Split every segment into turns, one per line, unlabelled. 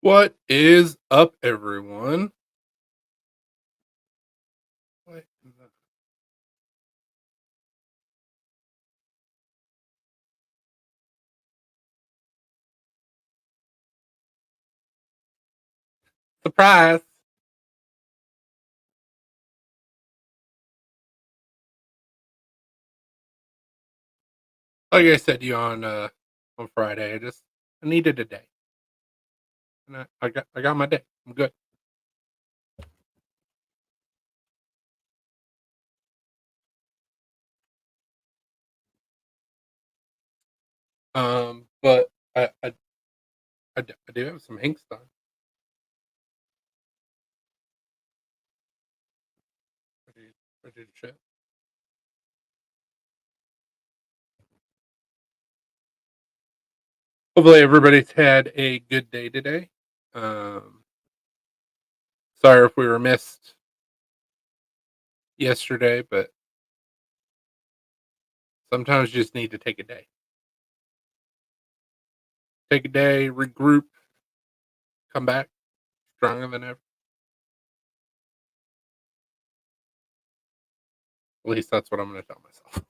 What is up, everyone? What in the surprise? Like I said to you on Friday, I needed a day, and I got my day. I'm good. But I do have some Hanks done. I did shit. Hopefully, everybody's had a good day today. Um, Sorry if we were missed yesterday, but sometimes you just need to take a day. Take a day, regroup, come back stronger than ever. At least that's what I'm going to tell myself.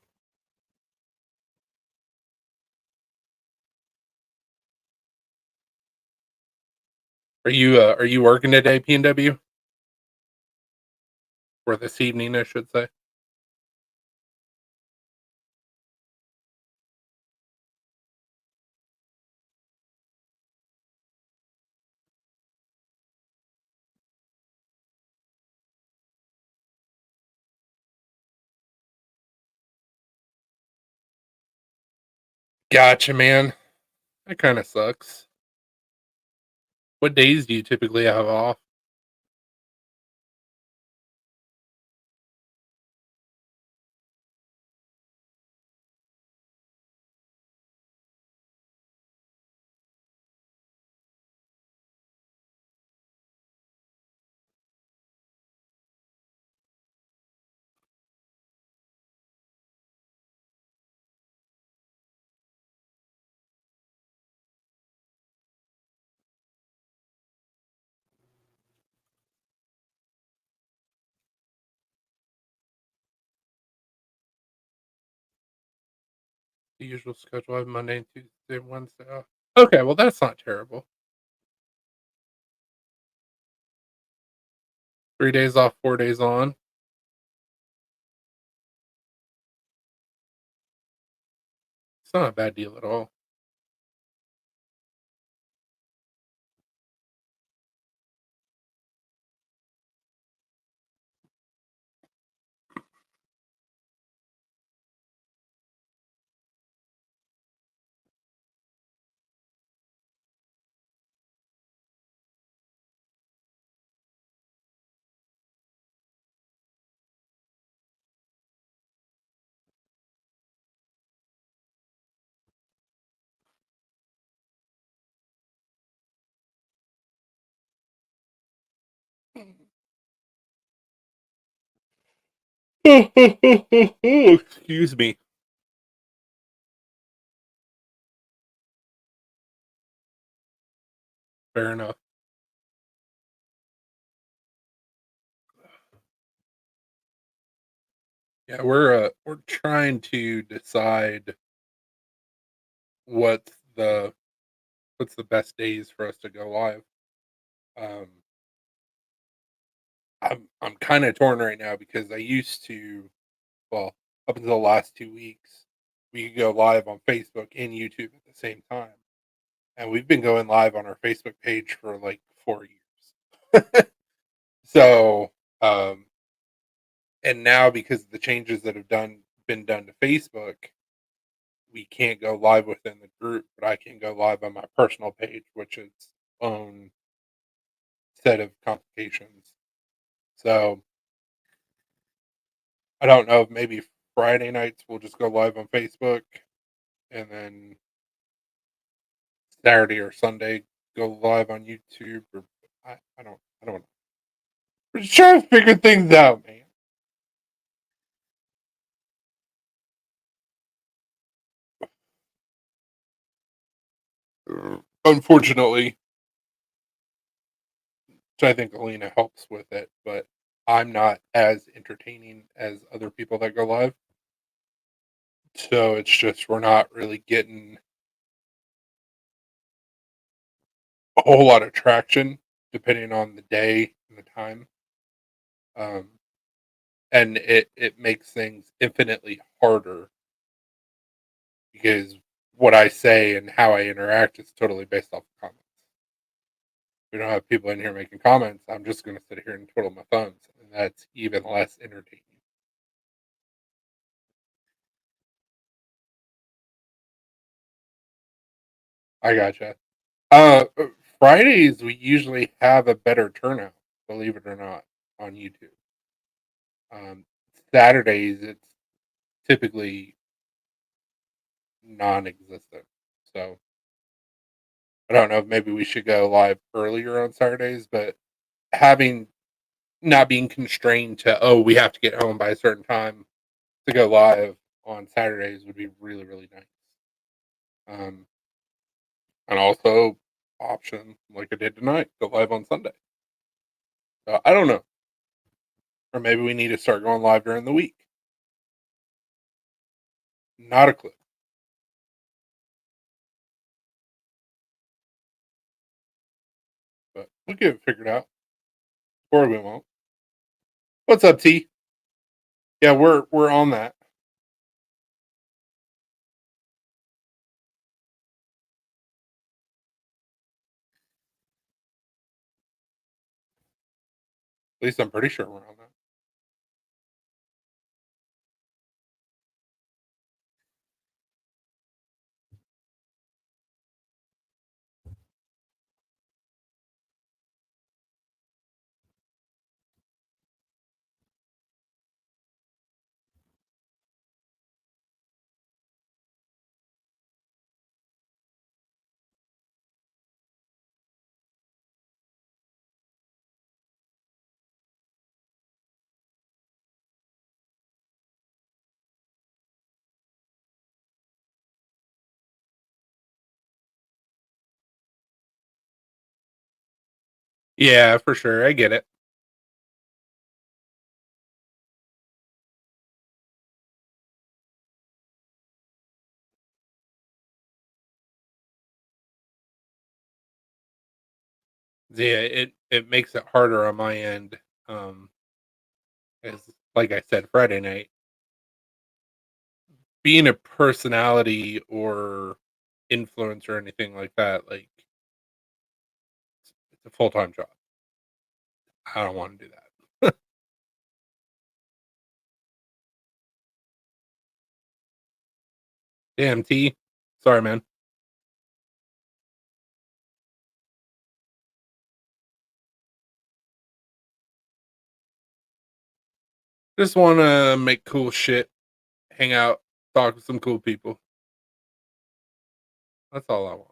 Are you working today, PNW? Or this evening, I should say. Gotcha, man. That kind of sucks. What days do you typically have off? The usual schedule. I have Monday and Tuesday, Wednesday off. Okay, well that's not terrible. 3 days off, 4 days on. It's not a bad deal at all. Excuse me. Fair enough. Yeah, we're trying to decide what's the what's the best days for us to go live. Um, I'm kind of torn right now because I used to, well, up until the last 2 weeks, we could go live on Facebook and YouTube at the same time. And we've been going live on our Facebook page for like 4 years. So, um, and now because of the changes that have been done to Facebook, we can't go live within the group, but I can go live on my personal page, which is its own set of complications. So I don't know if maybe Friday nights we'll just go live on Facebook, and then Saturday or Sunday go live on YouTube. Or I don't know. We're just trying to figure things out, man. Unfortunately, So I think Alina helps with it, but I'm not as entertaining as other people that go live. So it's just we're not really getting a whole lot of traction depending on the day and the time. Um, and it makes things infinitely harder because what I say and how I interact is totally based off of comments. We don't have people in here making comments. I'm just going to sit here and twiddle my thumbs, and that's even less entertaining. I gotcha. Fridays we usually have a better turnout, believe it or not, on YouTube. Um, Saturdays it's typically non-existent. So I don't know if maybe we should go live earlier on Saturdays, but having not being constrained to we have to get home by a certain time to go live on Saturdays would be really really nice. Um, and also option like I did tonight, go live on Sunday. So I don't know, or maybe we need to start going live during the week. Not a clue, but we'll get it figured out, or we won't. What's up, T? Yeah, we're on that. At least I'm pretty sure we're on that. Yeah, for sure. I get it. Yeah, it makes it harder on my end. Um, as like I said, Friday night being a personality or influence or anything like that, like it's a full time job. I don't want to do that. Damn T. Sorry, man. Just want to make cool shit, hang out, talk with some cool people. That's all I want.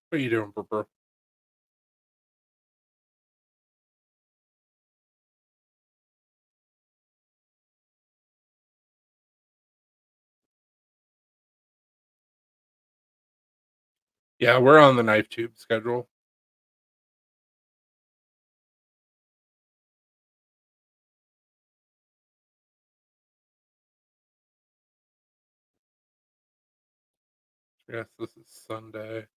What are you doing, bro? Yeah, we're on the knife tube schedule. Yes, this is Sunday.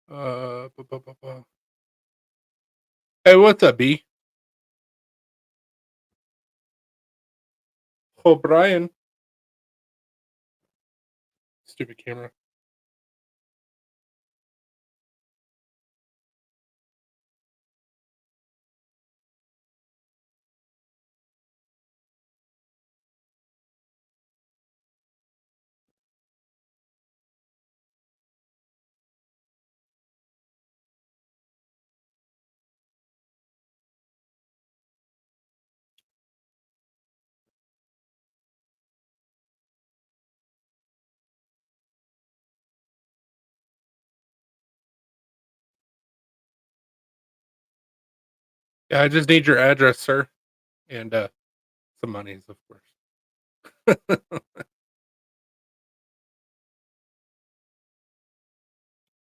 Bu- Hey, what's up, B? Oh, Brian. Stupid camera. Yeah, I just need your address, sir, and, some monies, of course.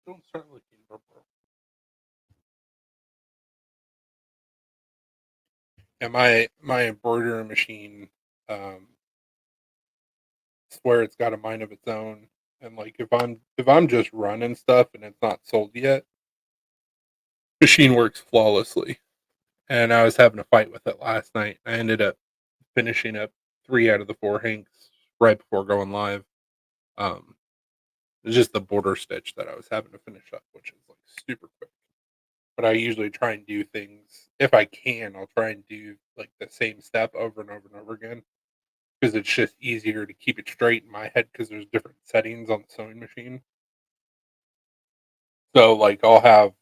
Don't start looking for broke. And my embroidery machine, swear it's got a mind of its own, and, like, if I'm just running stuff and it's not sold yet, machine works flawlessly, and I was having a fight with it last night. I ended up finishing up 3 out of the 4 hanks right before going live. Um, it's just the border stitch that I was having to finish up, which is, like, super quick. But I usually try and do things if I can, I'll try and do, like, the same step over and over and over again because it's just easier to keep it straight in my head because there's different settings on the sewing machine. So, like, I'll have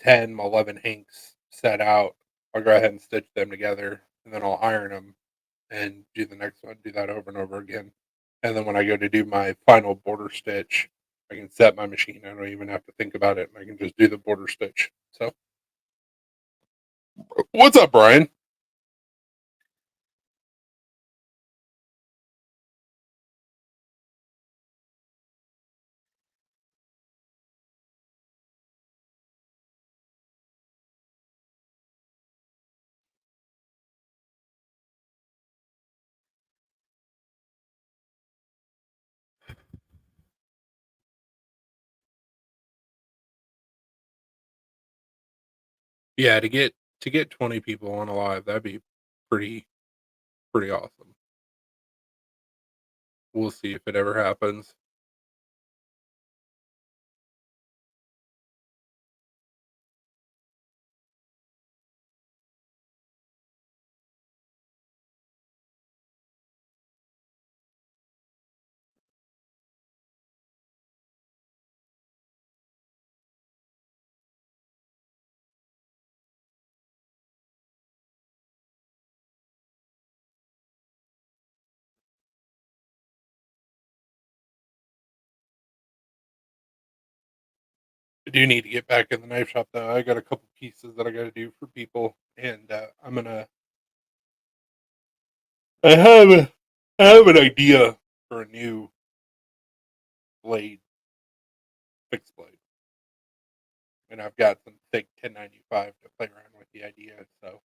10, 11 hanks set out. I'll go ahead and stitch them together, and then I'll iron them and do the next one, do that over and over again. And then when I go to do my final border stitch, I can set my machine. I don't even have to think about it. And I can just do the border stitch. So, what's up, Brian? Yeah, to get 20 people on a live, that'd be pretty pretty awesome. We'll see if it ever happens. I do need to get back in the knife shop though. I got a couple pieces that I got to do for people, and I'm gonna. I have a, I have an idea for a new blade, fixed blade, and I've got some thick 1095 to play around with the idea. So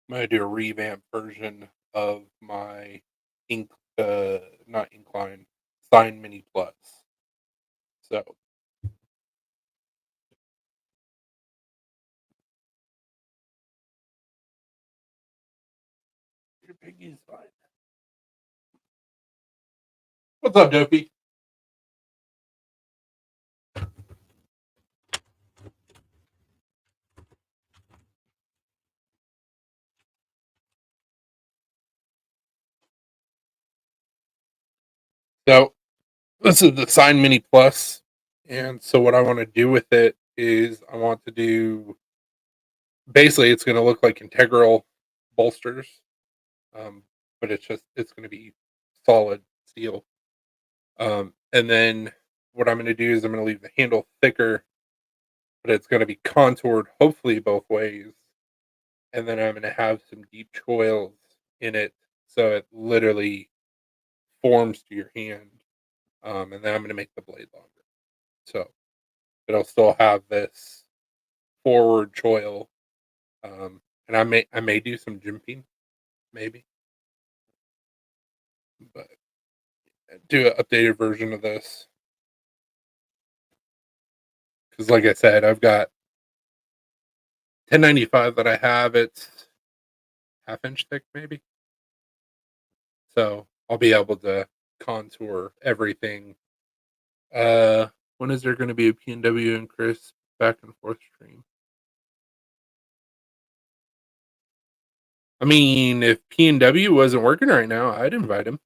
I'm gonna do a revamped version of my ink, not incline, sign mini plus. So your piggy's fine. What's up, Dopey? So this is the sign mini plus, and so what I want to do with it is I want to do basically it's going to look like integral bolsters, um, but it's going to be solid steel. And then what I'm going to do is I'm going to leave the handle thicker, but it's going to be contoured hopefully both ways, and then I'm going to have some deep choils in it so it literally forms to your hand. And then I'm going to make the blade longer, so it'll still have this forward choil. And I may do some jimping, maybe, but do an updated version of this because, like I said, I've got 1095 that I have. It's half inch thick, maybe. So I'll be able to contour everything. When is there going to be a PNW and Chris back and forth stream? I mean, if PNW wasn't working right now, I'd invite him.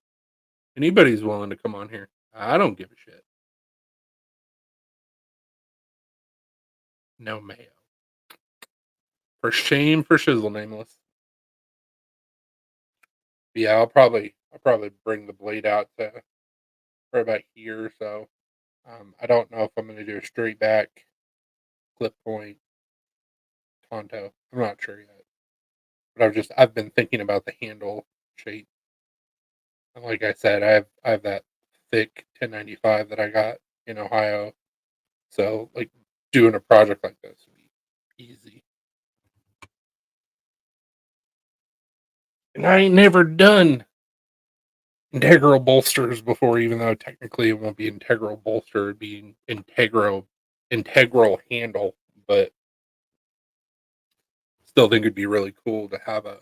Anybody's willing to come on here. I don't give a shit. No mayo. For shame for shizzle nameless. Yeah, I'll probably bring the blade out to right about here. So I don't know if I'm gonna do a straight back clip point Ponto. I'm not sure yet, but I've been thinking about the handle shape. And like I said, I have that thick 1095 that I got in Ohio. So like doing a project like this would be easy. And I ain't never done integral bolsters before, even though technically it won't be integral bolster, it'd be integral handle, but still think it'd be really cool to have a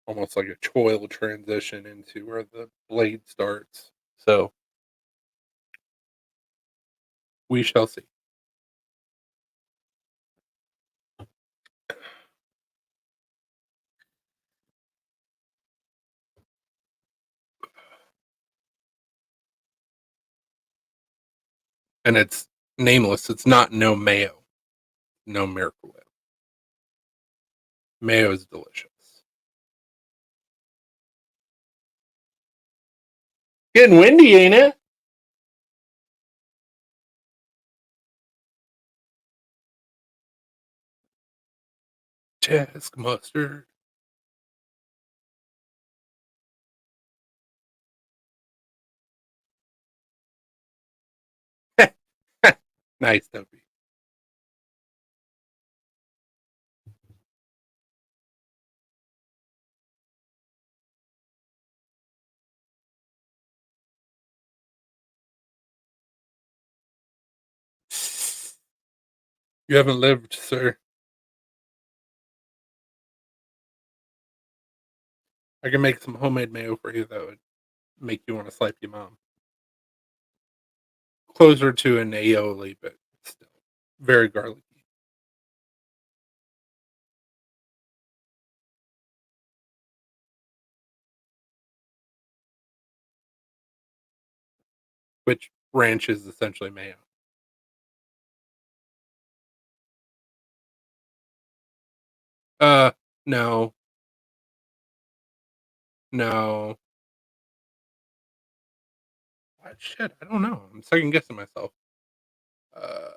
almost like a choil transition into where the blade starts. So we shall see. And it's nameless. It's not no mayo, no Miracle Whip. Mayo is delicious. Getting windy, ain't it? Task mustard. Nice, Dopey. You haven't lived, sir. I can make some homemade mayo for you that would make you want to slap your mom. Closer to an aioli, but still very garlicky. Which ranch is essentially mayo. Uh, no, no. What shit? I don't know. I'm second guessing myself. Uh,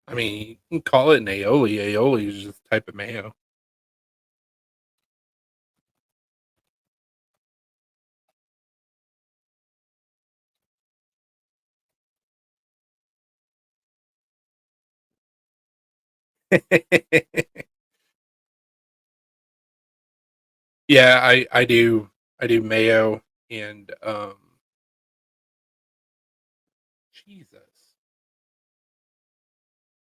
I mean, you can call it an aioli. Aioli is just a type of mayo. Yeah, I do mayo and Jesus.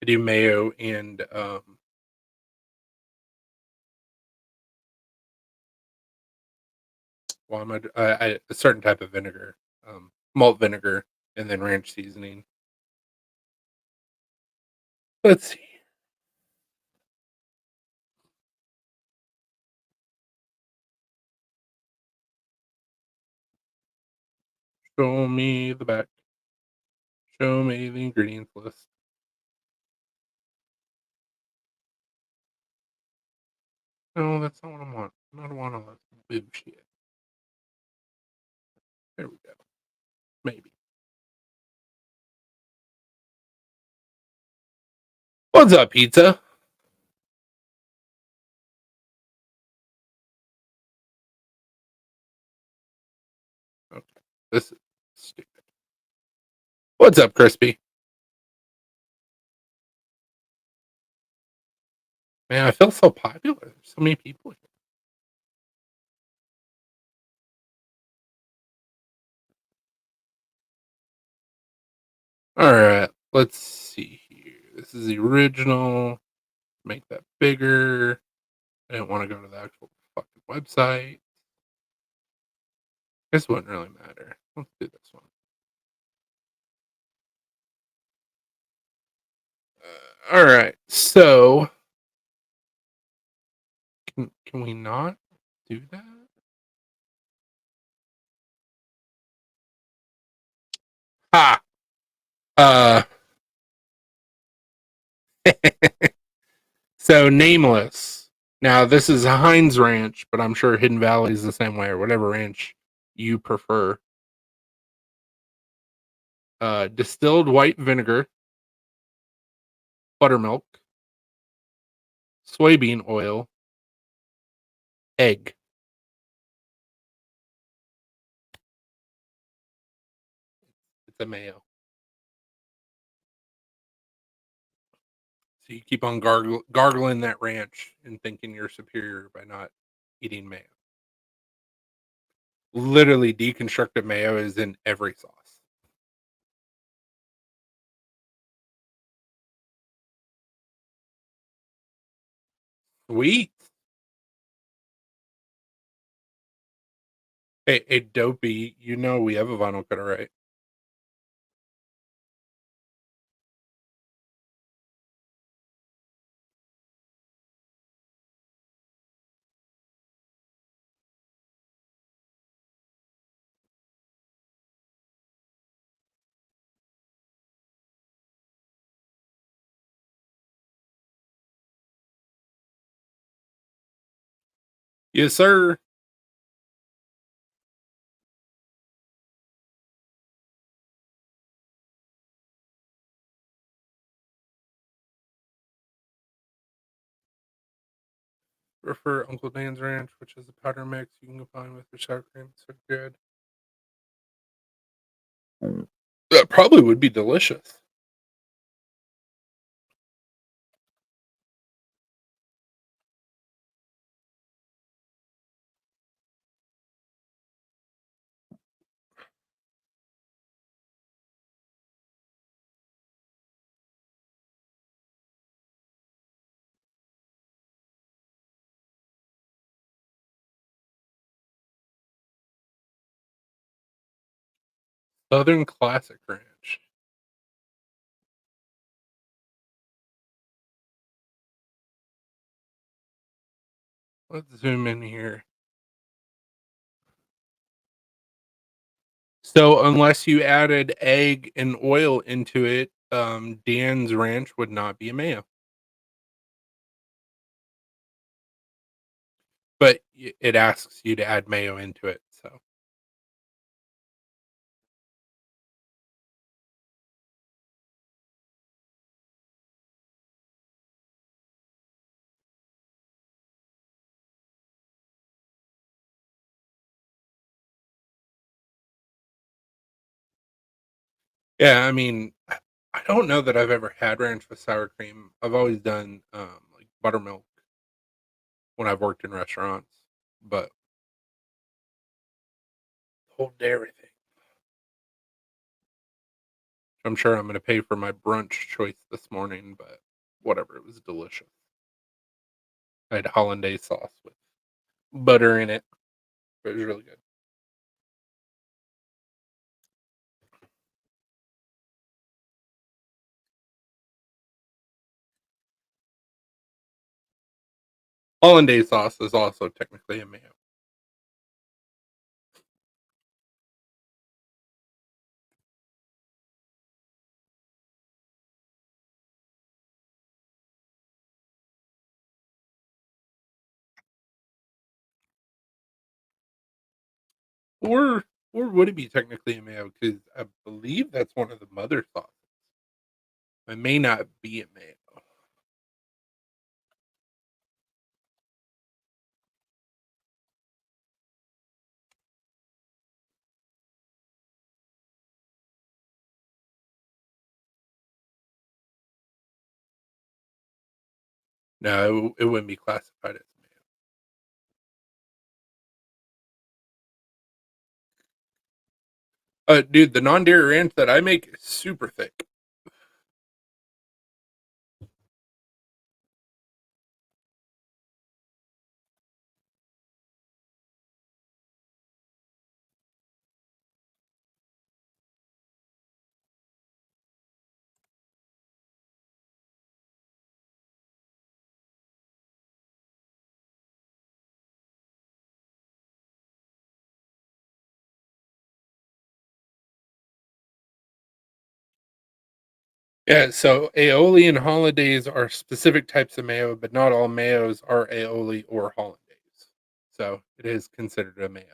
I do mayo and well, a certain type of vinegar, malt vinegar, and then ranch seasoning. Let's see. Show me the back. Show me the ingredients list. No, that's not what I want. I don't want all that boob shit. There we go. Maybe. What's up, pizza? Okay. This is stupid. What's up, Crispy? Man, I feel so popular. There's so many people here. All right, let's see here. This is the original. Make that bigger. I didn't want to go to the actual fucking website. This wouldn't really matter. Let's do this one. All right, so can we not do that? Ha! Uh, so nameless. Now this is Heinz Ranch, but I'm sure Hidden Valley is the same way, or whatever ranch you prefer? Distilled white vinegar, buttermilk, soybean oil, egg. It's a mayo. So you keep on gargling that ranch and thinking you're superior by not eating mayo. Literally, deconstructed mayo is in every sauce. Sweet. Hey, Dopey, you know we have a vinyl cutter, right? Yes, sir. Prefer Uncle Dan's Ranch, which is a powder mix you can combine with your sour cream. It's so good. That probably would be delicious. Southern Classic Ranch. Let's zoom in here. So unless you added egg and oil into it, Dan's Ranch would not be a mayo. But it asks you to add mayo into it. So yeah, I mean, I don't know that I've ever had ranch with sour cream. I've always done like buttermilk when I've worked in restaurants, but the whole dairy thing. I'm sure I'm going to pay for my brunch choice this morning, but whatever. It was delicious. I had hollandaise sauce with butter in it. It was really good. Hollandaise sauce is also technically a mayo. Or or would it be technically a mayo? Because I believe that's one of the mother sauces. It may not be a mayo. No, it wouldn't be classified as mayo. Dude, the non-dairy ranch that I make is super thick. Yeah, so aioli and hollandaise are specific types of mayo, but not all mayos are aioli or hollandaise. So it is considered a mayo.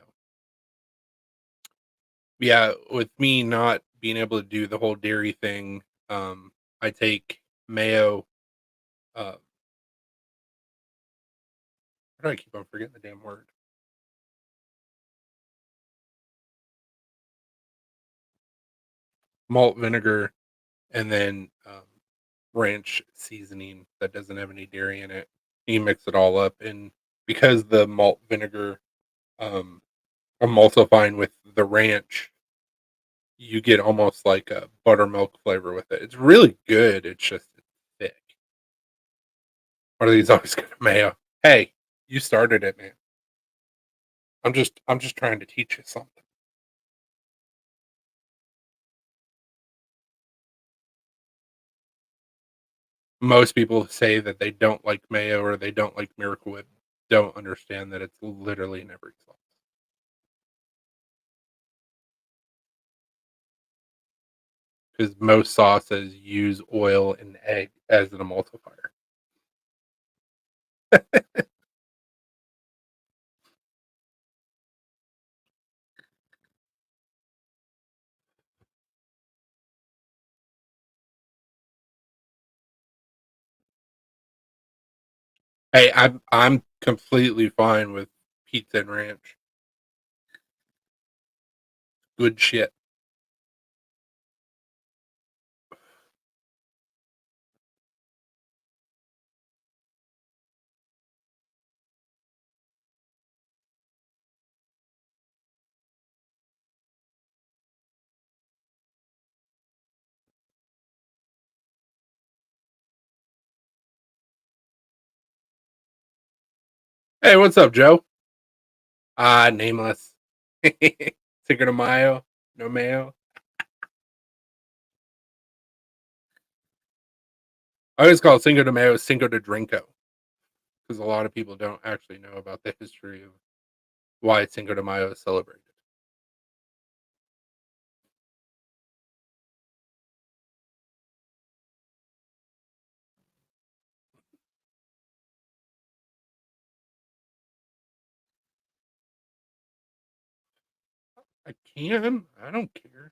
Yeah, with me not being able to do the whole dairy thing, I take mayo, uh, how do I keep on forgetting the damn word? Malt vinegar and then, ranch seasoning that doesn't have any dairy in it. You mix it all up, and because the malt vinegar, um, emulsifying with the ranch, you get almost like a buttermilk flavor with it. It's really good, it's just it's thick. What are these always gonna mayo? Hey, you started it, man. I'm just trying to teach you something. Most people say that they don't like mayo or they don't like Miracle Whip, don't understand that it's literally in every sauce. Because most sauces use oil and egg as an emulsifier. Hey, I'm completely fine with pizza and ranch. Good shit. Hey, what's up, Joe? Nameless. Cinco de Mayo, no mayo. I always call Cinco de Mayo Cinco de Drinko because a lot of people don't actually know about the history of why Cinco de Mayo is celebrated. I can. I don't care.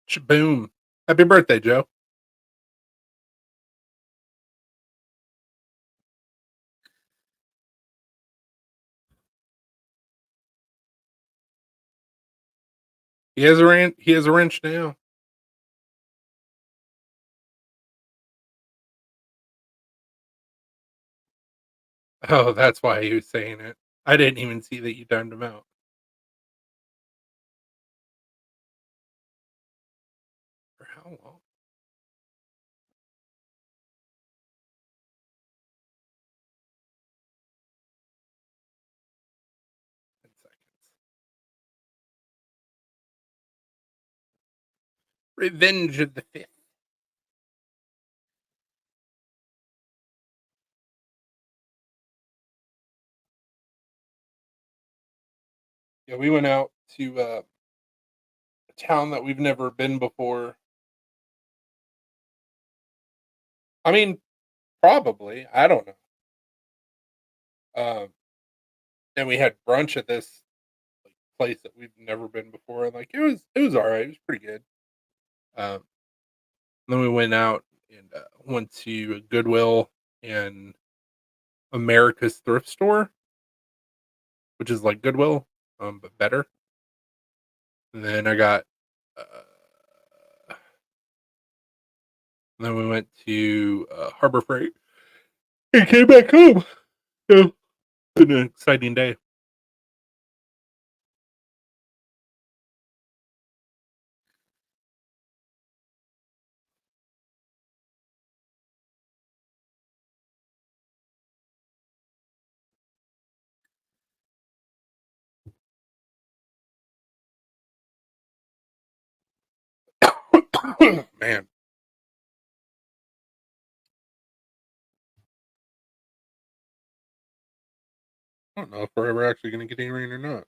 Shaboom. Happy birthday, Joe. He has a wrench now. Oh, that's why he was saying it. I didn't even see that you timed him out. For how long? 10 seconds. Revenge of the Fifth. Yeah, we went out to a town that we've never been before. I mean, probably. I don't know. And we had brunch at this like place that we've never been before, and like it was all right. It was pretty good. Um, then we went out and went to Goodwill and America's Thrift Store, which is like Goodwill, but better. And then I got. Then we went to Harbor Freight and came back home. So it's been an exciting day. Man, I don't know if we're ever actually going to get any rain or not.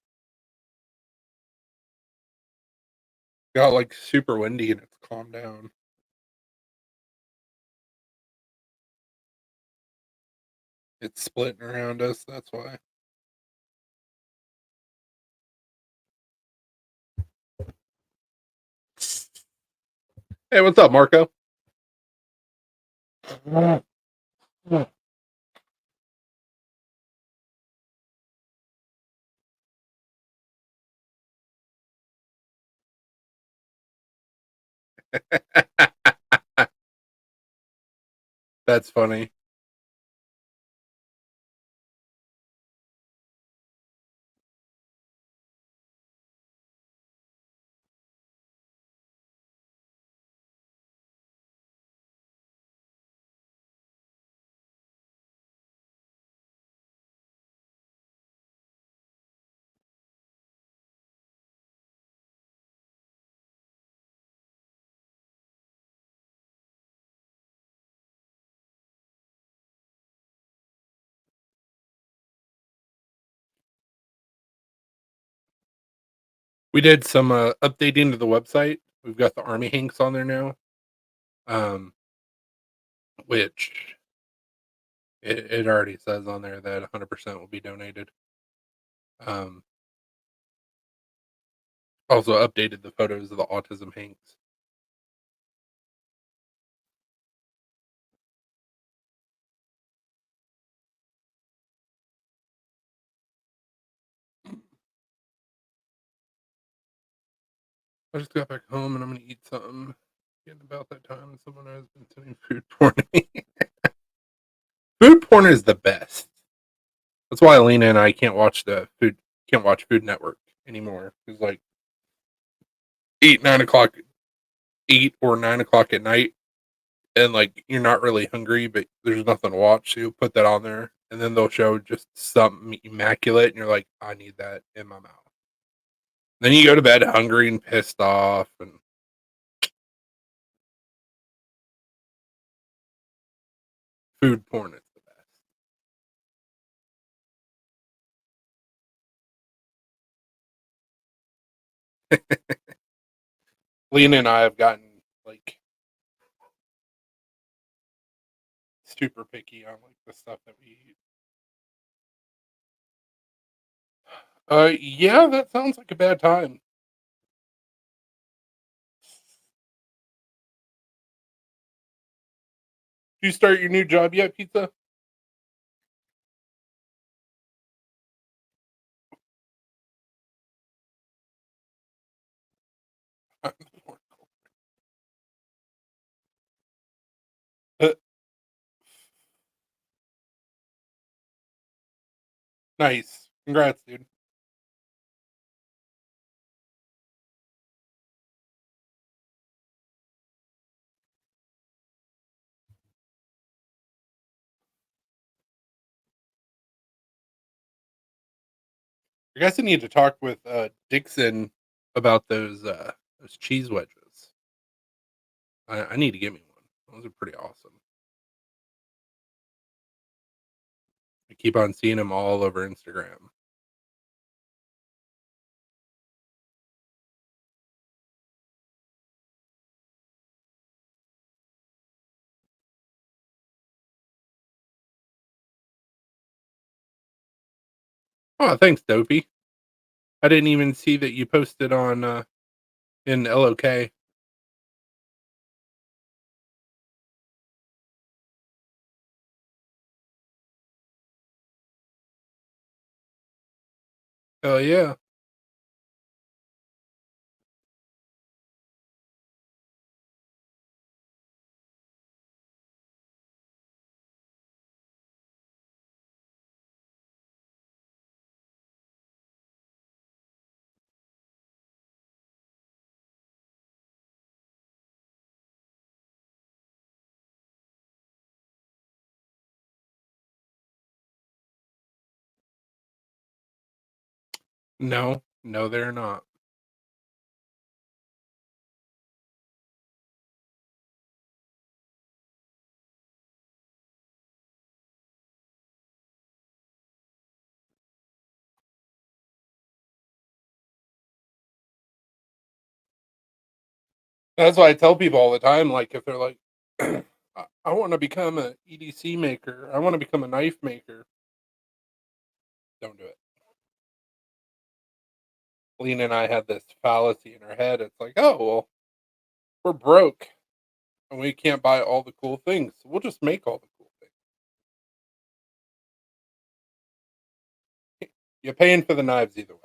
Got like super windy and it's calmed down. It's splitting around us. That's why. Hey, what's up, Marco? That's funny. We did some updating to the website. We've got the Army Hanks on there now, um, which it already says on there that 100% will be donated. Um, Also updated the photos of the autism Hanks. I just got back home and I'm gonna eat something. Getting about that time, someone has been sending food porn to me. Food porn is the best. That's why Alina and I can't watch Food Network anymore. Because like 8, 9 o'clock, 8 or 9 o'clock at night, and like you're not really hungry, but there's nothing to watch, so you'll put that on there, and then they'll show just something immaculate, and you're like, I need that in my mouth. Then you go to bed hungry and pissed off, and food porn is the best. Lena and I have gotten like super picky on like the stuff that we eat. Yeah, that sounds like a bad time. Did you start your new job yet, pizza? Nice, congrats, dude. I guess I need to talk with Dixon about those cheese wedges. I need to get me one. Those are pretty awesome. I keep on seeing them all over Instagram. Oh, thanks, Dopey. I didn't even see that you posted on in LOK. Oh yeah. No, no, they're not. That's why I tell people all the time. Like if they're like, I want to become a EDC maker. I want to become a knife maker. Don't do it. Lena and I had this fallacy in our head. It's like, oh well, we're broke. and we can't buy all the cool things. So we'll just make all the cool things. You're paying for the knives either way.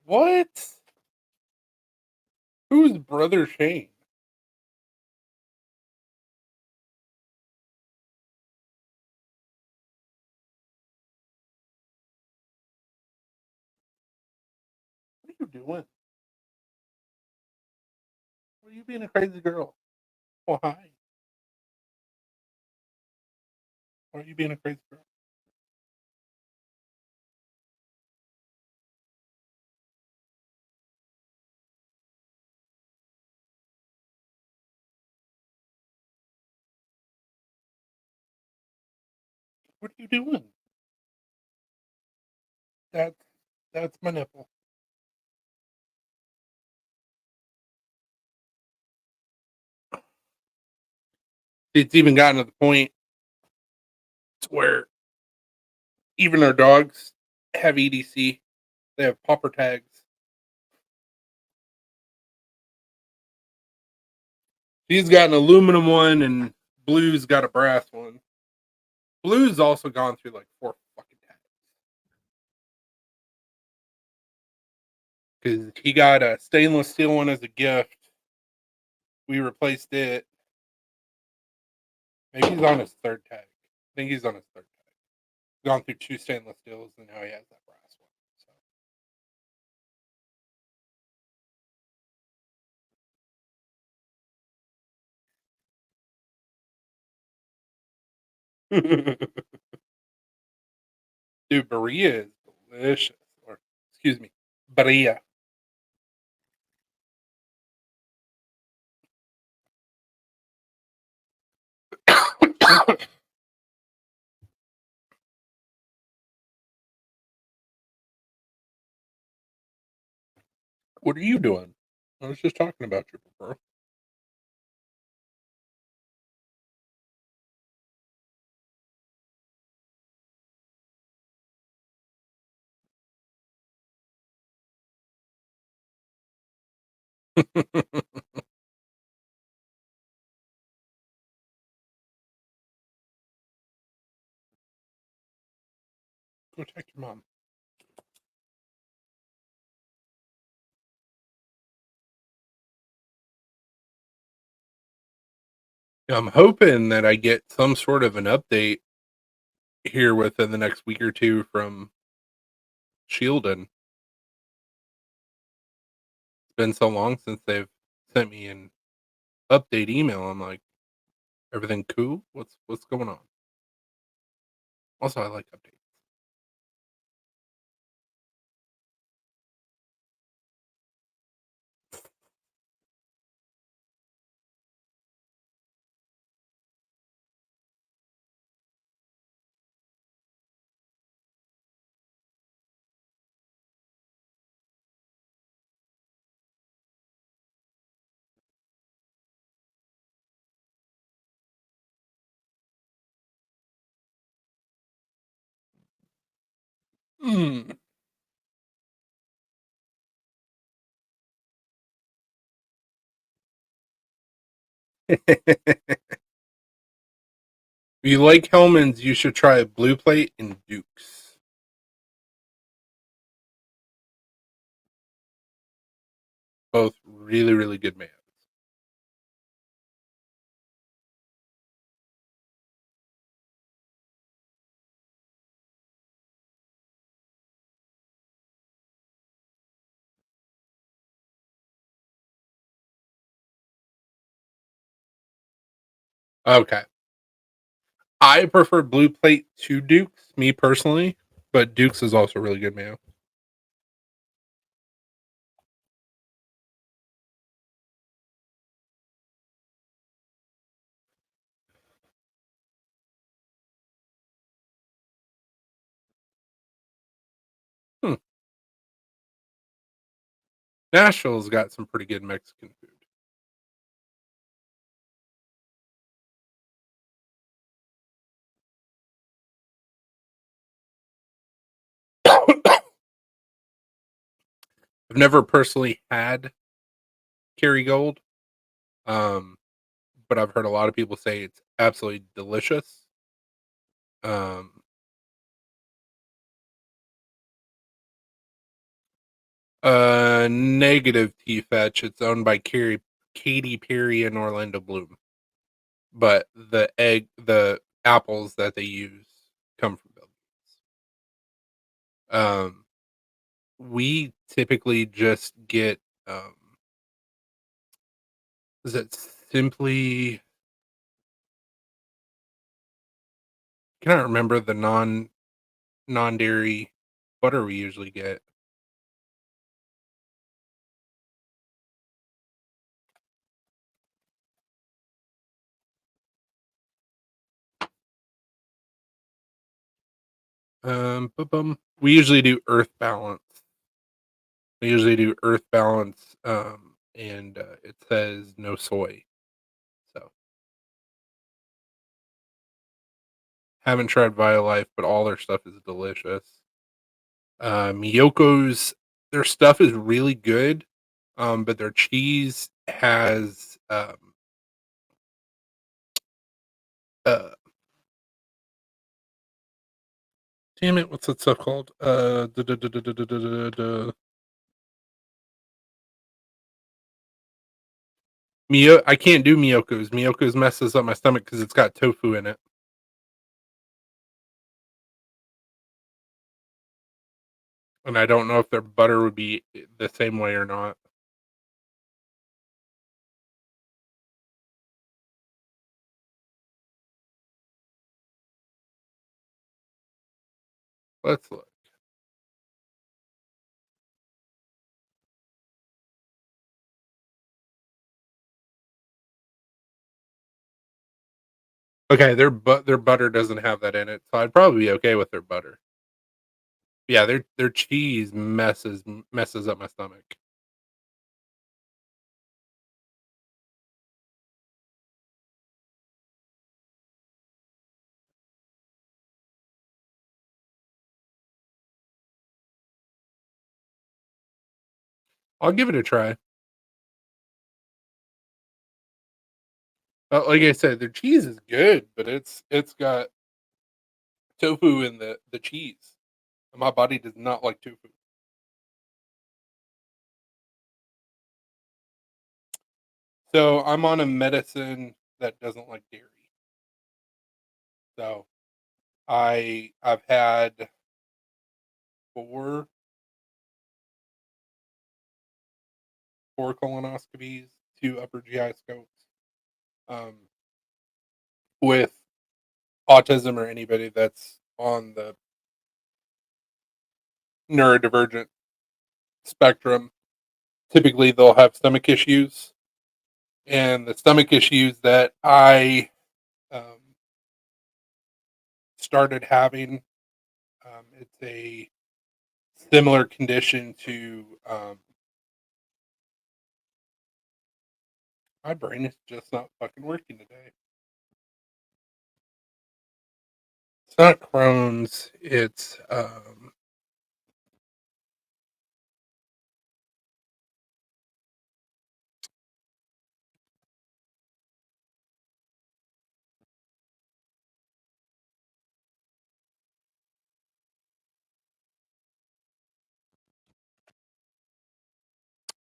What? Who's brother Shane? What are you doing? What are you being a crazy girl? Oh hi. Why are you being a crazy girl? What are you doing? That's that's my nipple. It's even gotten to the point to where even our dogs have EDC. They have popper tags. She's got an aluminum one, and Blue's got a brass one. Blue's also gone through like 4 fucking tags because he got a stainless steel one as a gift. We replaced it. Maybe he's on his 3rd tag. I think he's on his 3rd tag. He's gone through 2 stainless steels, and now he has that brass one. So. Dude, Berea is delicious. Or, excuse me, Berea. What are you doing? I was just talking about you before. Go check your mom. I'm hoping that I get some sort of an update here within the next week or two from Shieldon. It's been so long since they've sent me an update email. I'm like, everything cool? What's going on? Also, I like updates. Mm. If you like Hellman's, you should try Blue Plate and Duke's. Both really, really good mayos. Okay. I prefer Blue Plate to Duke's, me personally, but Duke's is also really good mayo. Hmm. Nashville's got some pretty good Mexican food. I've never personally had Kerrygold, um, but I've heard a lot of people say it's absolutely delicious. Um, Negative T-Fetch. It's owned by Katy Perry and Orlando Bloom, but the apples that they use come from Bill Gates. We typically just get, um, is it simply? I cannot remember the non-dairy butter we usually get. We usually do Earth Balance. We usually do Earth Balance, and it says no soy. So haven't tried Violife, but all their stuff is delicious. Miyoko's their stuff is really good, but their cheese has uh damn it, what's that stuff called? I can't do Miyoko's. Miyoko's messes up my stomach because it's got tofu in it, and I don't know if their butter would be the same way or not. Let's look. Okay, their butter doesn't have that in it, so I'd probably be okay with their butter. Yeah, their cheese messes up my stomach. I'll give it a try. Like I said, their cheese is good, but it's got tofu in the cheese, and my body does not like tofu. So I'm on a medicine that doesn't like dairy. So I've had four four colonoscopies, two upper GI scopes. Um, with autism or anybody that's on the neurodivergent spectrum, typically they'll have stomach issues. And the stomach issues that I um, started having, it's a similar condition to my brain is just not fucking working today. It's not Crohn's, it's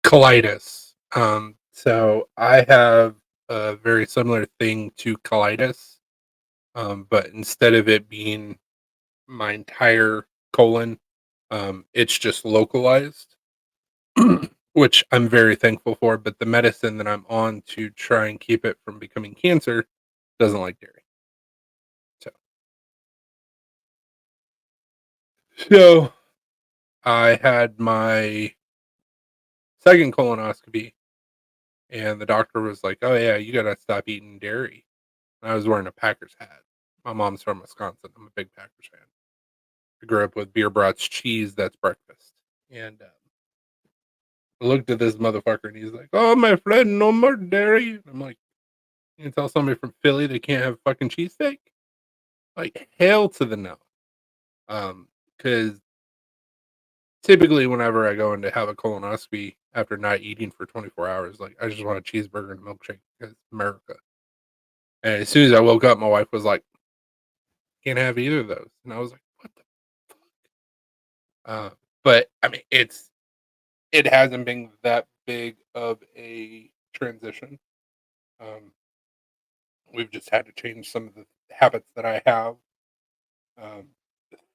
colitis. So I have a very similar thing to colitis, but instead of it being my entire colon, it's just localized, which I'm very thankful for. But the medicine that I'm on to try and keep it from becoming cancer doesn't like dairy. So, so I had my second colonoscopy, and the doctor was like, "Oh yeah, you gotta stop eating dairy." And I was wearing a Packers hat. My mom's from Wisconsin. I'm a big Packers fan. I grew up with beer brats, cheese. That's breakfast. And I looked at this motherfucker, and he's like, "Oh, my friend, no more dairy." And I'm like, "You can tell somebody from Philly they can't have fucking cheesesteak?" Like hell to the no. Because typically, whenever I go in to have a colonoscopy after not eating for 24 hours, like, I just want a cheeseburger and a milkshake because America. And as soon as I woke up, my wife was like, "Can't have either of those." And I was like, "What the fuck?" But, I mean, it hasn't been that big of a transition. Um, we've just had to change some of the habits that I have. Um,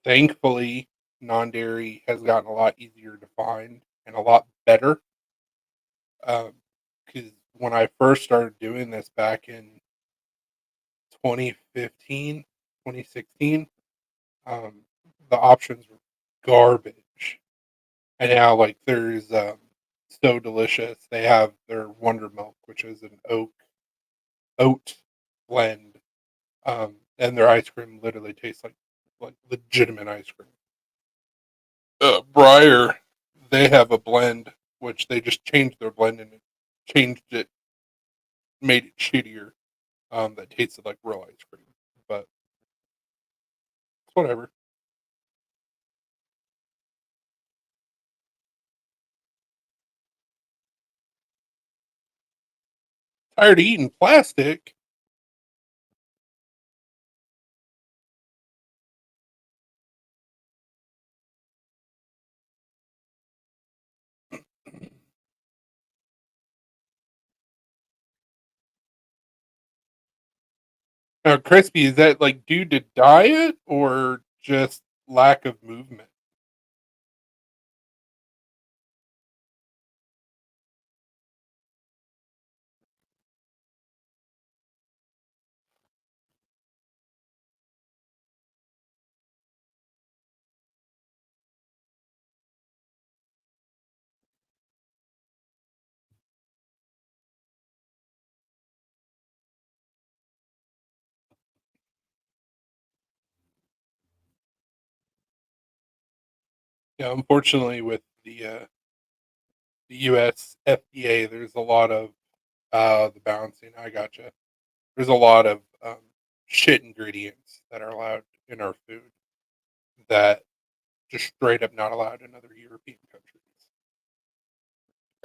thankfully, non-dairy has gotten a lot easier to find and a lot better. Because when I first started doing this back in 2015, 2016, um, the options were garbage. And now, like, there's So Delicious. They have their Wonder Milk, which is an oat blend, and their ice cream literally tastes like legitimate ice cream. Breyer, they have a blend which they just changed their blend and changed it, made it shittier. That tasted like real ice cream, but it's whatever. Tired of eating plastic. Now, crispy, is that like due to diet or just lack of movement? Yeah, unfortunately, with the U.S. FDA, there's a lot of the balancing. I gotcha. There's a lot of shit ingredients that are allowed in our food that just straight up not allowed in other European countries.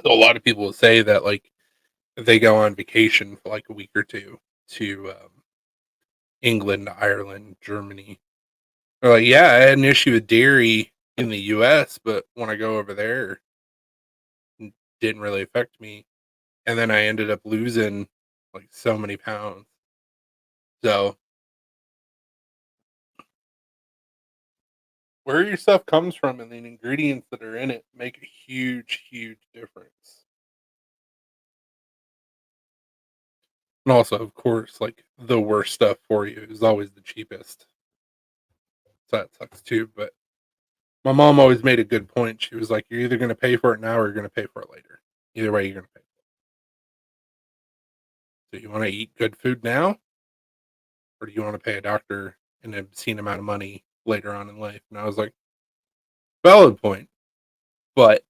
So a lot of people will say that like if they go on vacation for like a week or two to England, Ireland, Germany, they're like, yeah, I had an issue with dairy in the U.S., but when I go over there, it didn't really affect me. And then I ended up losing like so many pounds. So where your stuff comes from and the ingredients that are in it make a huge, huge difference. And also, of course, like the worst stuff for you is always the cheapest. So that sucks too. But my mom always made a good point. She was like, "You're either going to pay for it now or you're going to pay for it later. Either way, you're going to pay. So you want to eat good food now, or do you want to pay a doctor an obscene amount of money later on in life?" And I was like, "Valid point, but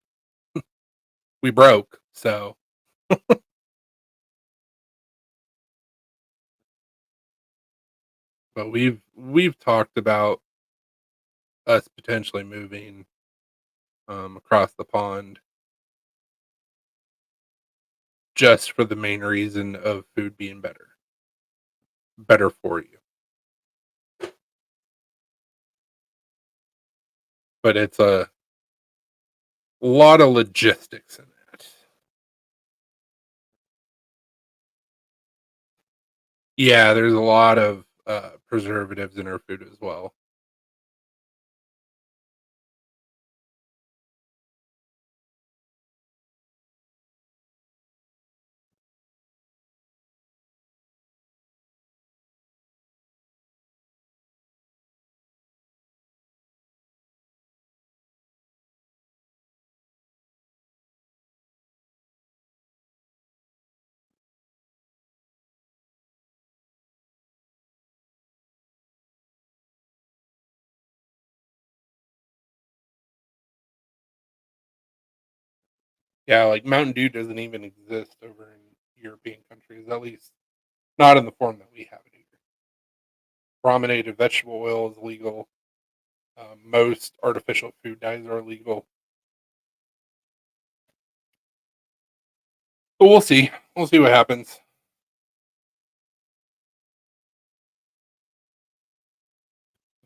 we broke, so." But we've talked about us potentially moving across the pond just for the main reason of food being better for you. But it's a lot of logistics in that. Yeah, there's a lot of preservatives in our food as well. Yeah, like Mountain Dew doesn't even exist over in European countries, at least not in the form that we have it here. Brominated vegetable oil is legal. Most artificial food dyes are illegal. But we'll see. We'll see what happens.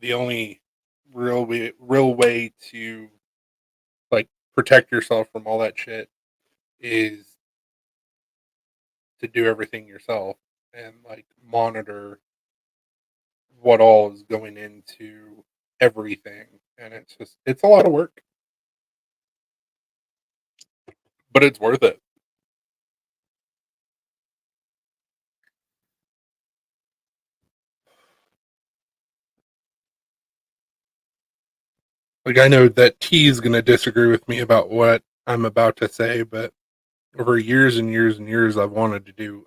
The only real way to like protect yourself from all that shit is to do everything yourself and like monitor what all is going into everything. And it's a lot of work, but it's worth it. Like I know that T is going to disagree with me about what I'm about to say, but over years and years and years, I've wanted to do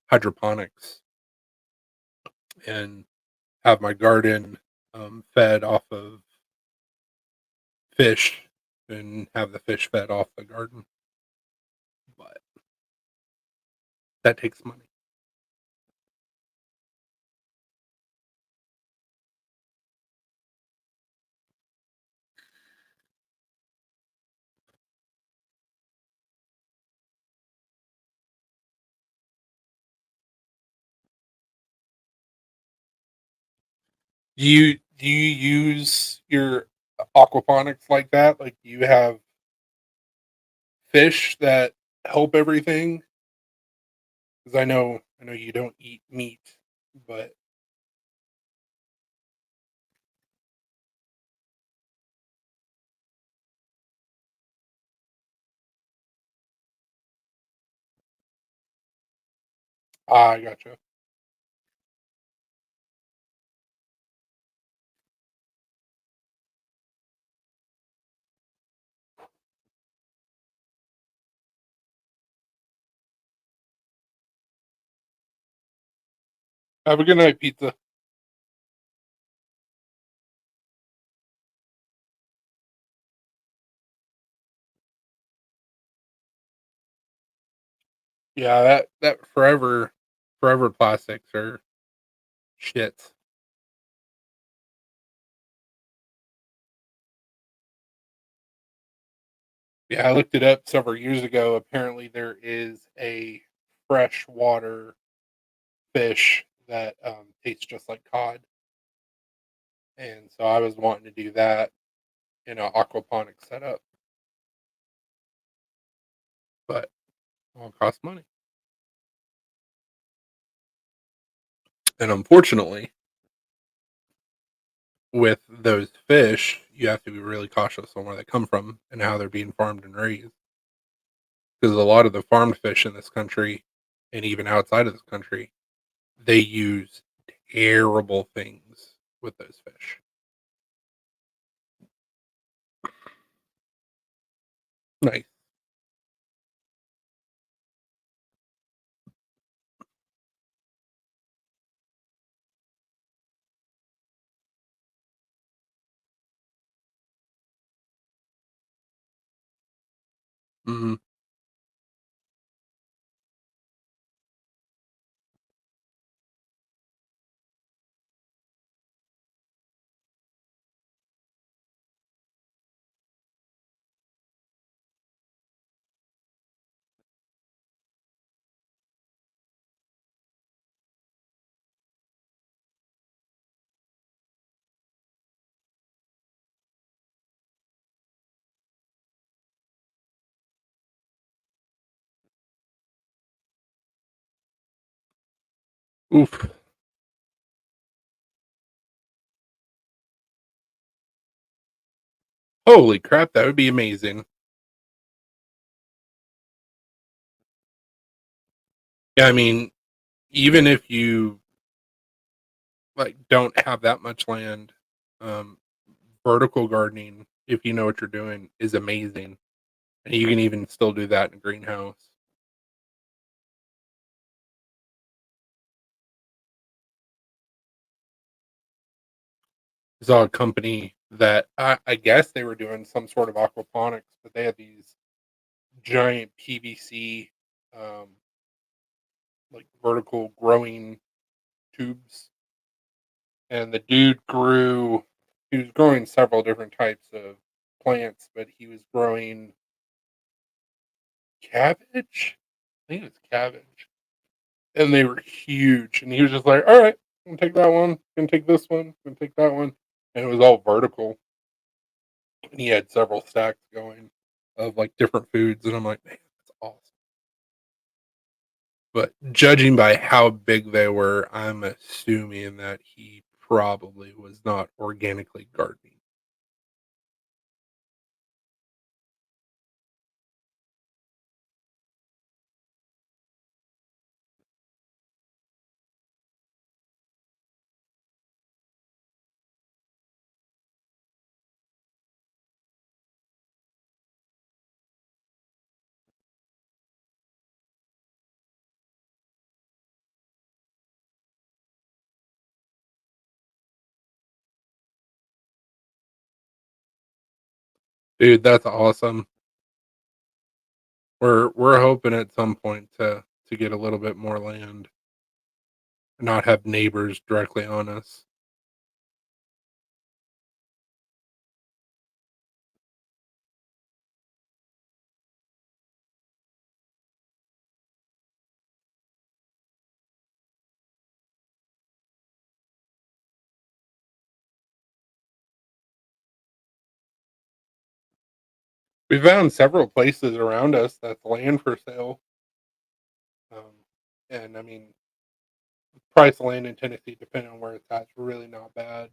hydroponics and have my garden fed off of fish and have the fish fed off the garden. But that takes money. Do you use your aquaponics like that? Like, do you have fish that help everything? Because I know you don't eat meat, but I gotcha. Have a good night, pizza. Yeah, that forever plastics are shit. Yeah, I looked it up several years ago. Apparently, there is a freshwater fish that tastes just like cod, and so I was wanting to do that in an aquaponic setup, but it all costs money. And unfortunately, with those fish, you have to be really cautious on where they come from and how they're being farmed and raised. Because a lot of the farmed fish in this country, and even outside of this country, they use terrible things with those fish. Nice. Mhm. Oof. Holy crap, that would be amazing. Yeah, I mean, even if you like don't have that much land, um, vertical gardening, if you know what you're doing, is amazing. And you can even still do that in a greenhouse. I saw a company that I guess they were doing some sort of aquaponics, but they had these giant PVC like vertical growing tubes, and the dude grew. He was growing several different types of plants, but he was growing cabbage. I think it was cabbage, and they were huge. And he was just like, "All right, I'm gonna take that one. Gonna take this one. Gonna take that one." And it was all vertical, and he had several stacks going of like different foods. And I'm like, man, that's awesome. But judging by how big they were, I'm assuming that he probably was not organically gardening. Dude, that's awesome. We're hoping at some point to get a little bit more land, not have neighbors directly on us. We found several places around us that's land for sale. Um, and I mean, price of land in Tennessee, depending on where it's at, is really not bad.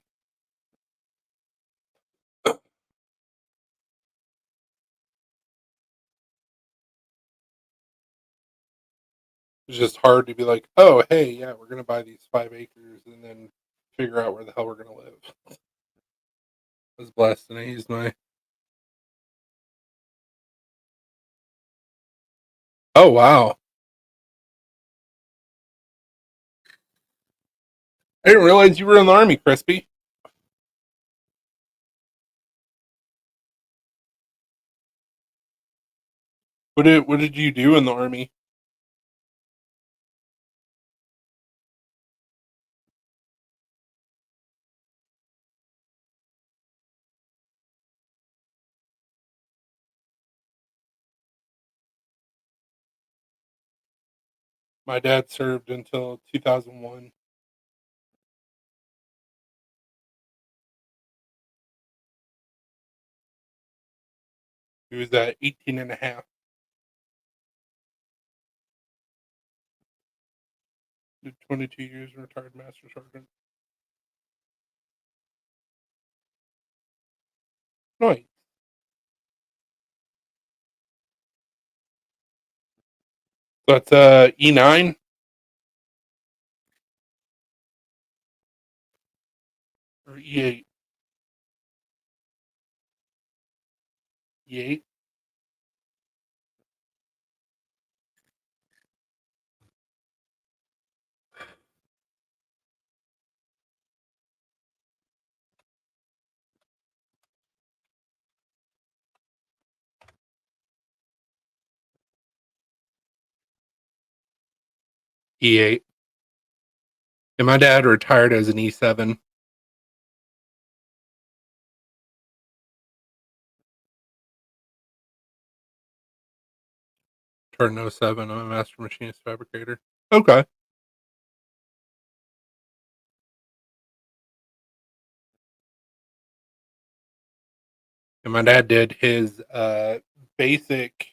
It's just hard to be like, oh, hey, yeah, we're gonna buy these 5 acres and then figure out where the hell we're gonna live. I was blessed and I used my. Oh wow, I didn't realize you were in the army, Crispy. What did you do in the army? My dad served until 2001. He was at 18 and a half. Did 22 years and retired master sergeant. Nice. So that's E9 or E8. E8. E8. And my dad retired as an E7. Turned oh 07. I'm a master machinist fabricator. Okay. And my dad did his basic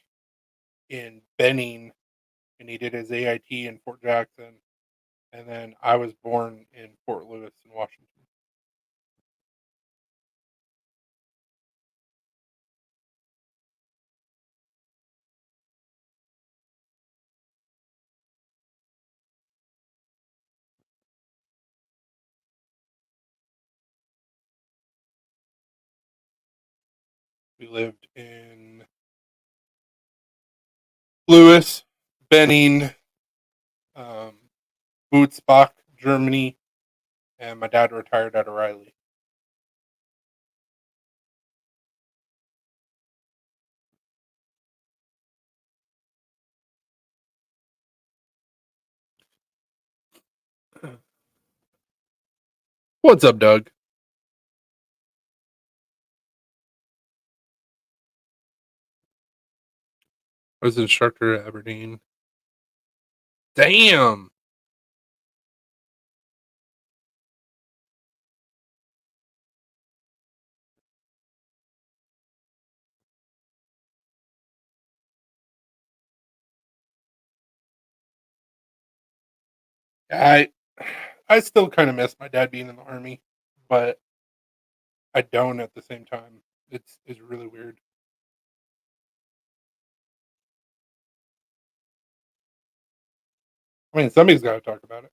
in Benning, and he did his AIT in Fort Jackson. And then I was born in Fort Lewis in Washington. We lived in Lewis, Benning, um, Bootsbach, Germany, and my dad retired at O'Reilly. What's up, Doug? I was an instructor at Aberdeen. Damn! I I still kinda miss my dad being in the Army, but I don't at the same time. It's really weird. I mean, somebody's gotta talk about it.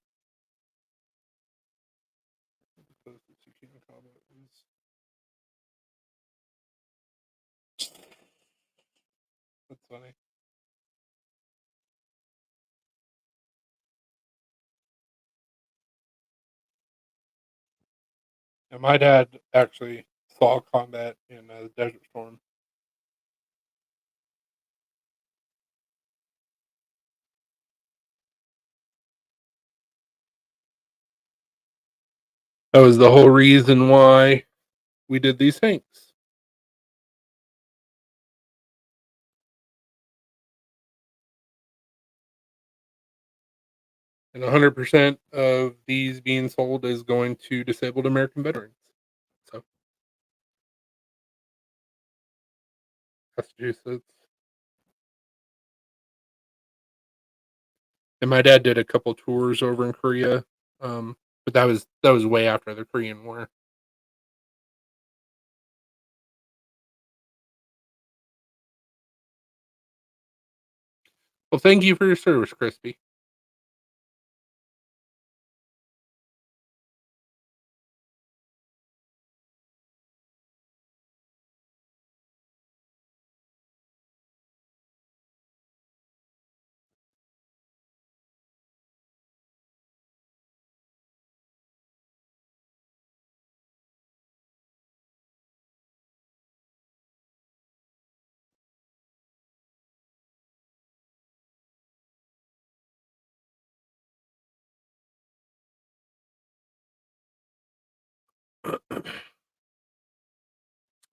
That's funny. And my dad actually saw combat in, Desert Storm. That was the whole reason why we did these things. And 100% of these being sold is going to disabled American veterans. So, Massachusetts. And my dad did a couple tours over in Korea, but that was way after the Korean War. Well, thank you for your service, Crispy.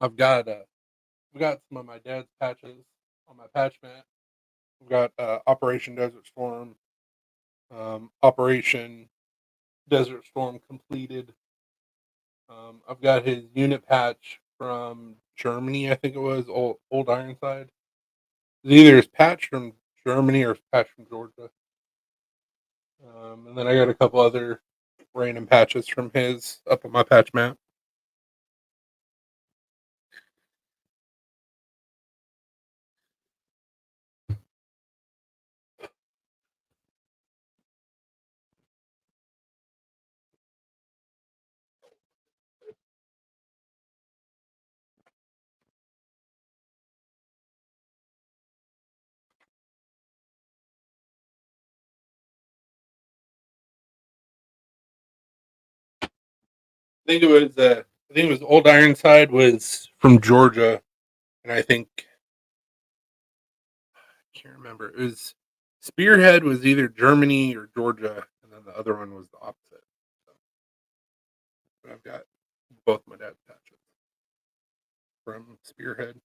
I've got I've got some of my dad's patches on my patch mat. I've got Operation Desert Storm, Operation Desert Storm completed. I've got his unit patch from Germany, I think it was Old Ironside. It's either his patch from Germany or his patch from Georgia. And then I got a couple other random patches from his up on my patch map. I think it was Old Ironside was from Georgia, and I think I can't remember. It was Spearhead was either Germany or Georgia, and then the other one was the opposite. So, but I've got both my dad's patches from Spearhead.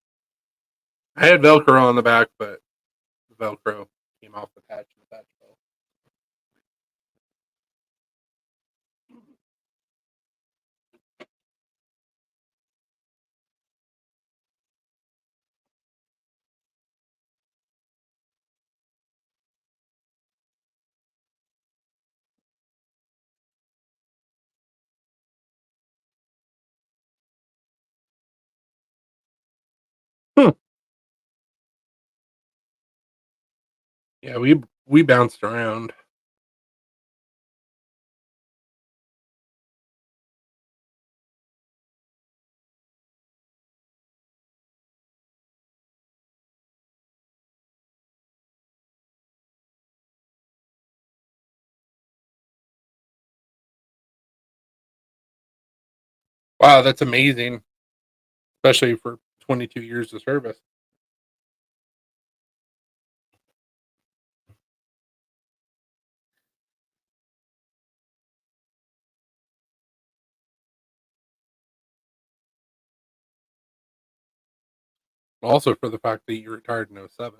I had Velcro on the back, but the Velcro came off the patch and the patch fell. Hmm. Yeah, we bounced around. Wow, that's amazing, especially for 22 years of service. Also for the fact that you retired in '07.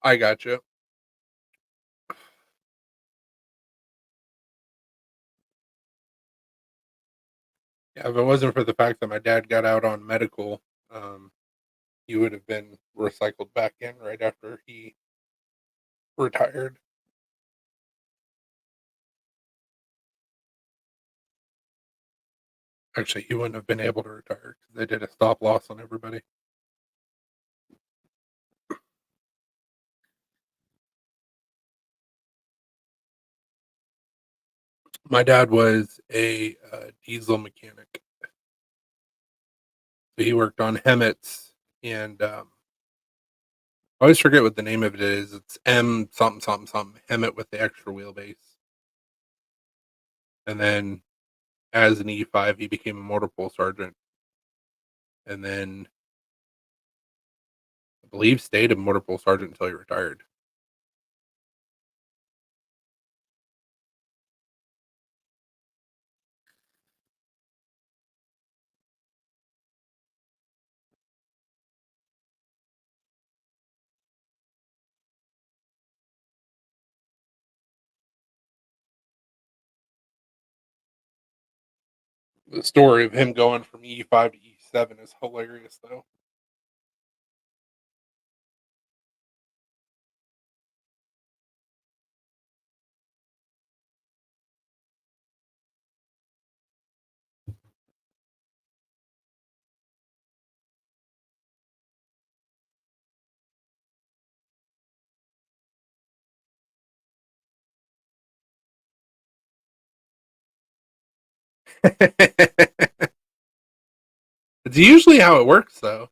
I gotcha. Yeah, if it wasn't for the fact that my dad got out on medical, um, he would have been recycled back in right after he retired. Actually, he wouldn't have been able to retire because they did a stop loss on everybody. My dad was a diesel mechanic, so he worked on Hemmets, and I always forget what the name of it is. It's M something something something Hemmet with the extra wheelbase, and then as an E5, he became a motor pool sergeant, and then I believe stayed a motor pool sergeant until he retired. The story of him going from E5 to E7 is hilarious, though. It's usually how it works, though.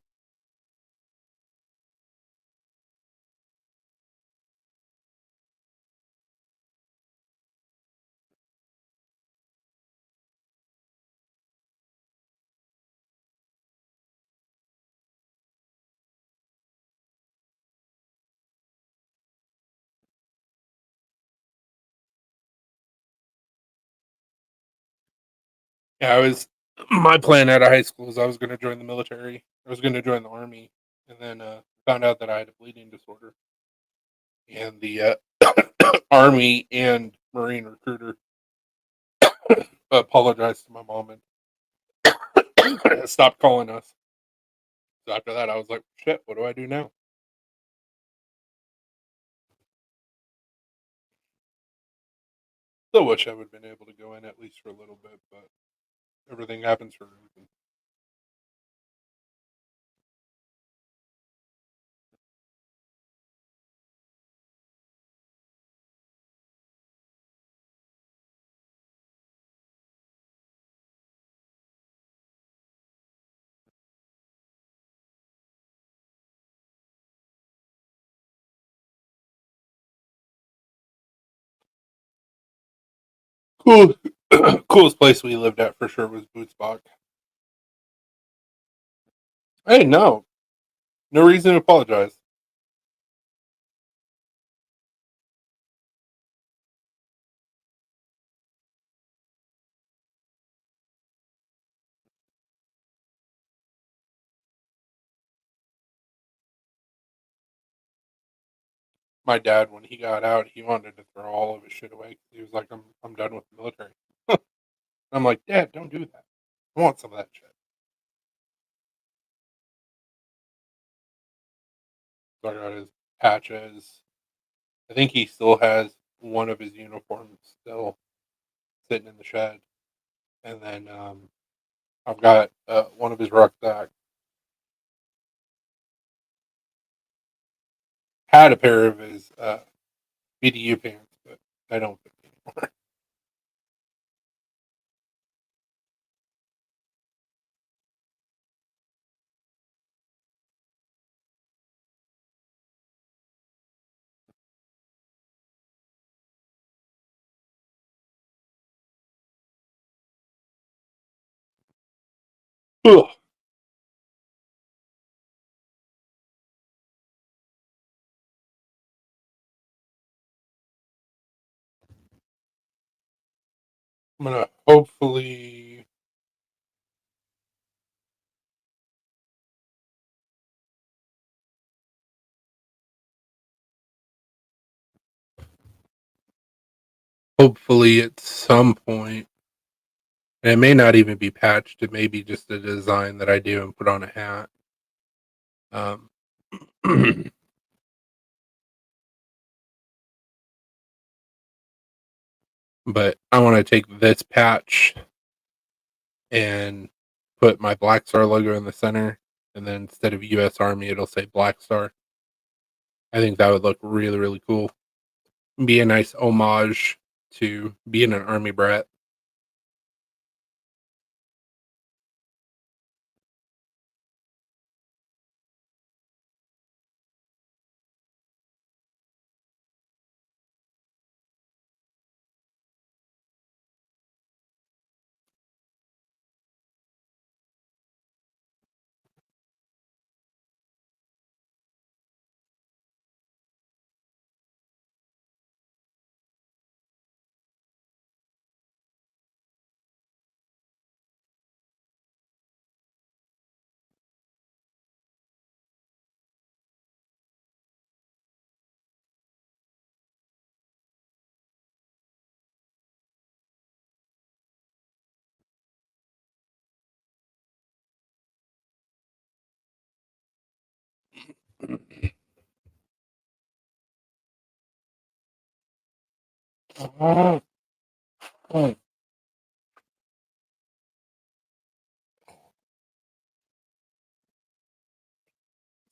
Yeah, I was my plan out of high school is I was going to join the military. I was going to join the army, and then found out that I had a bleeding disorder, and the army and marine recruiter apologized to my mom and stopped calling us. So after that, I was like, "Shit, what do I do now?" Still wish I would have been able to go in at least for a little bit, but everything happens for a reason. Cool, coolest place we lived at for sure was Bootsbach. Hey, no, no reason to apologize. My dad, when he got out, he wanted to throw all of his shit away. He was like, I'm done with the military." I'm like, "Dad, don't do that. I want some of that shit." So I got his patches. I think he still has one of his uniforms still sitting in the shed, and then I've got one of his rucksack. Had a pair of his BDU pants, but I don't fit anymore. Ugh. I'm gonna hopefully. hopefully at some point, and it may not even be patched. It may be just a design that I do and put on a hat. Um, but I want to take this patch and put my Black Star logo in the center, and then instead of U.S. Army, it'll say Black Star. I think that would look really, really cool. Be a nice homage to being an Army brat.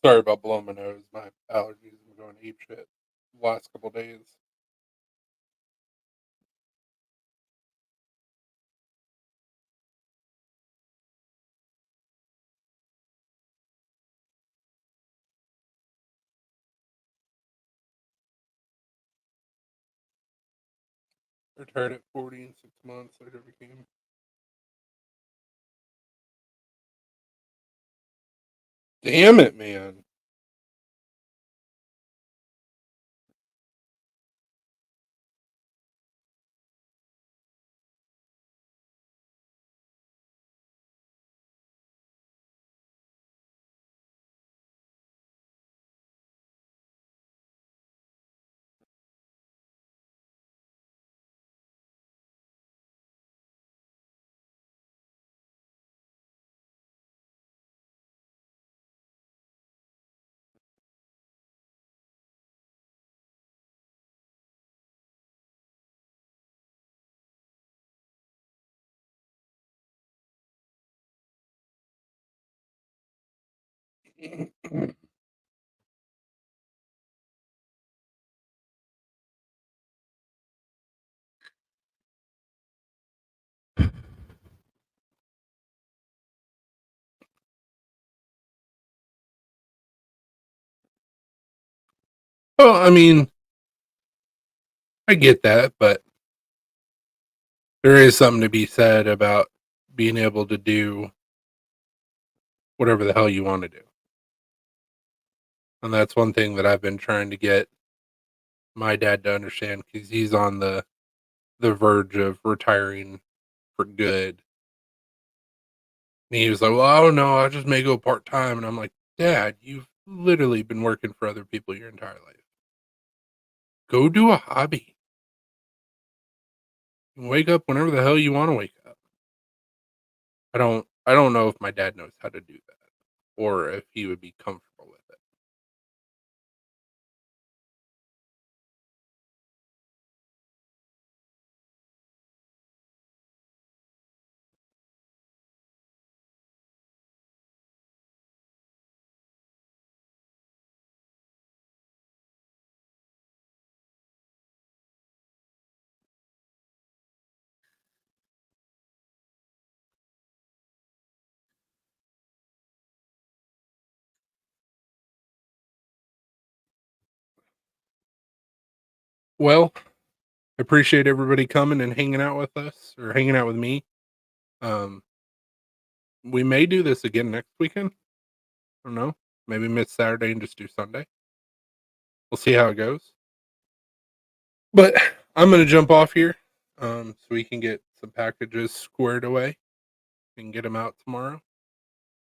Sorry about blowing my nose. My allergies have been going ape shit the last couple days. Retired at 40 in 6 months. I never became. Damn it, man. Well, I mean, I get that, but there is something to be said about being able to do whatever the hell you want to do. And that's one thing that I've been trying to get my dad to understand because he's on the verge of retiring for good. And he was like, "Well, I don't know. I just may go part time." And I'm like, "Dad, you've literally been working for other people your entire life. Go do a hobby. And wake up whenever the hell you want to wake up." I don't know if my dad knows how to do that or if he would be comfortable with it. Well, I appreciate everybody coming and hanging out with us or hanging out with me. Um, we may do this again next weekend. I don't know. Maybe miss Saturday and just do Sunday. We'll see how it goes. But I'm gonna jump off here, so we can get some packages squared away and get them out tomorrow.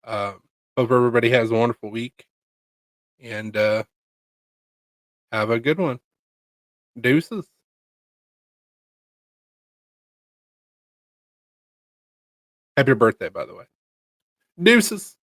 Um, hope everybody has a wonderful week and have a good one. Deuces. Happy birthday, by the way. Deuces.